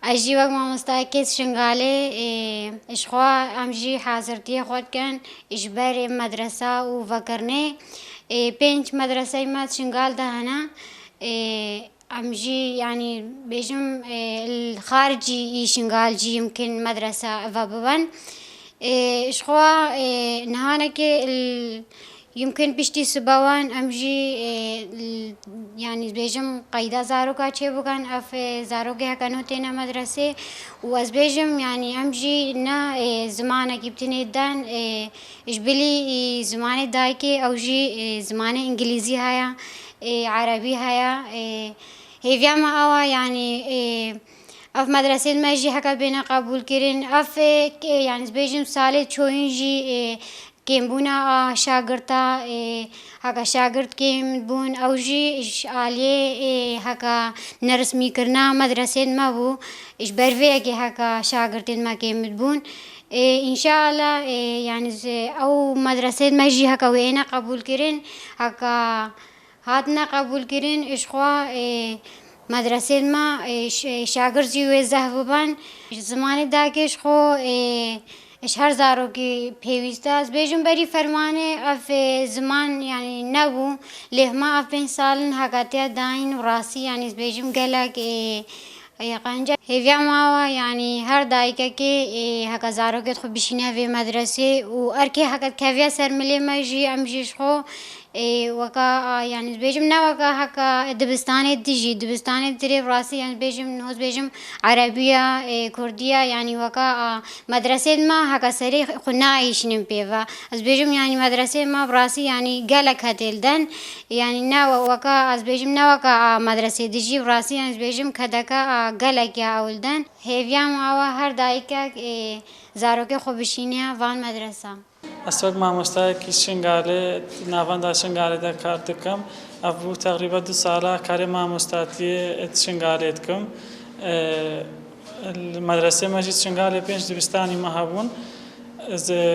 أجي وقت ما مستيقظ شنغالي إشخوا أمجي حاضرتي خود كان إجباري مدرسة وفكرني بينج مدرسة ما شنغال ده هنا أمجي يعني بيجم الخارجي شنغال جي يمكن مدرسة فابوان إشخوا نهانك يمكن بشتي سبوان أمجي يعني بيجم قيدا زاروكا تشيبوكان أف زاروكي هكانو تينا مدرسة وأز بيجم يعني أمجي نا زمانة جبتني دان إجبلي زمانة دايكي أو جي زمانة إنجليزي هيا عربي هيا هي فيما أوا يعني أف مدرسة ما يجي هكا بينا قبول كرين أف يعني بيجم سالة شوين جي كيم بونا شاگرتا هكا شاگرد كيم بون أو جي عالية هكا نرسمي كرنا مدرسة ما بو إش برفي أكي هكا شاگردين ما كيم بون إن شاء الله يعني أو مدرسة ما يجي هكا وينا قبول كرين هكا هاتنا قبول كرين إش خوا مدرسة ما شاگرد جي وزهبان زمان داكش خو إيش هر زاروكي بيويستاز بيجون بري فرمانة أف زمان يعني نبو لهما أف بين سالن هكاتيا داين وراسي يعني بيجون قلق يقانجا هيفيا ماوا يعني هر دايكا كي هكا زاروكي تخو بشينا في مدرسة وأركي هكا كافيا سرملي ما يجي أمجيش خو وكا يعني بيجم نا وكا هكا دبستاني تجي دبستاني تري براسي يعني بيجم نوز بيجم عربية كردية يعني وكا مدرسة ما هكا سري خنا عيشن بيفا از بيجم يعني مدرسة ما براسي يعني قالك هتلدن يعني نا وكا از بيجم نا وكا مدرسة تجي براسي يعني بيجم كدكا قالك يا أولدن هيفيام أوا هر دايكا زاروكي خوبشينيا وان مدرسة أسوق مع مستاك شنغالي نافان دا شنغالي دا كار دكم أبو تقريبا 2 ساله كاري مع مستاتي شنغالي دكم المدرسة ماجي شنغالي بينج دبستاني ما هبون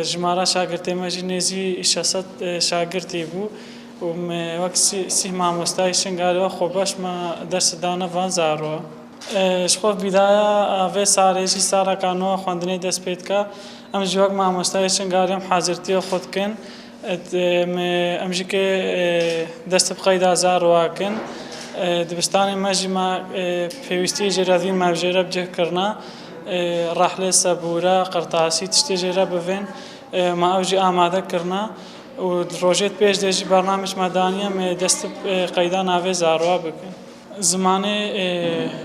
جمارة شاگرتي ماجي نزي شخصت شاگرتي بو وقت سي مع مستاك شنغالي وخوباش ما درس دانا وان زارو شخوف بداية في ساريجي سارا كانوا خواندني دست بيت کا ام جوك مع مستایشن قاریم حاضرتی خود کن امجی که دست بقید آزار واکن دبستان ماجی ما پیوستی جرادین ما بجرب جه کرنا رحله سبورة قرطاسي تشتي جرب بفين ما اوجي آماده کرنا و روجت پیش دیجی برنامج مدانیه می دست قیدان آوه زاروا بکن زمانه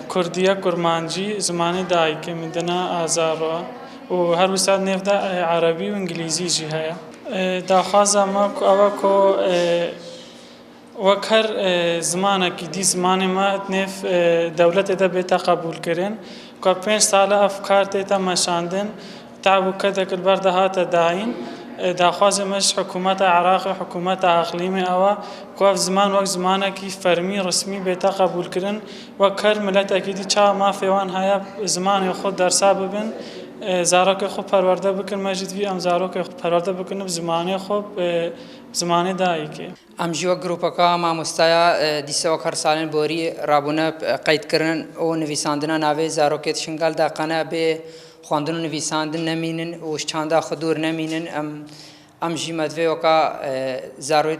كردية كرمانجي زمانه دايكي من دنا آزاروا وهر وساد نفدا عربي وانجليزي جي هيا داخازا ما اوكو وكر زمانك دي زمان ما نف دولة دا بيتا قبول كرين كو 5 ساله افكار تيتا مشاندن تعبوا كذا كل بردهات داين داخواز مش حكومة عراقي حكومة اقليمي او كوف زمان وقت زمانك فرمي رسمي بيتا قبول كرين وكر ملت اكيدي چا ما فيوان هيا زمان خود درسا ببن زاروك خوب پرورده بکن مجید وی ام زاروك خوب پرورده بکن بزمانه خوب زمانه دایکی ام جو گروپا کا ما مستایا دیسه وکر سالن بوری رابونه قید کردن او نویساندنا ناوی زاروکت شنگال دا قنا به خواندن نویساندن نمینن و چاندا خدور نمینن ام جی مدوی وکا زاروت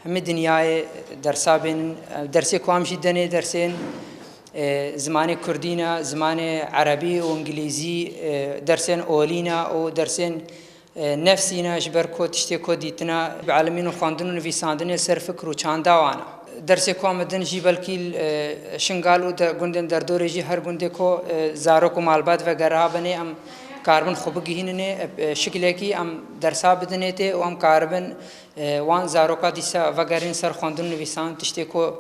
همه دنیای درسا بین درسی کوام جدنه درسین زمان كردينا زمان عربي وانجليزي درسين اولينا او درسين نفسينا جبر كو تشتي كو ديتنا بعالمين وخواندن ونفيساندن سر فكر وچاندا وانا درس كو مدن جي بلكي شنغالو گوندن در دور جي هر گونده كو زارو کو معلومات وغيرها بني ام كاربن خوب گهيننه شكل کی ام درسا بدنيته و ام كاربن وان زارو کا ديسا وغيرين سر خواندن نويسان تشتي كو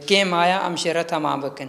كيم آیا ام شيرا تمام بكن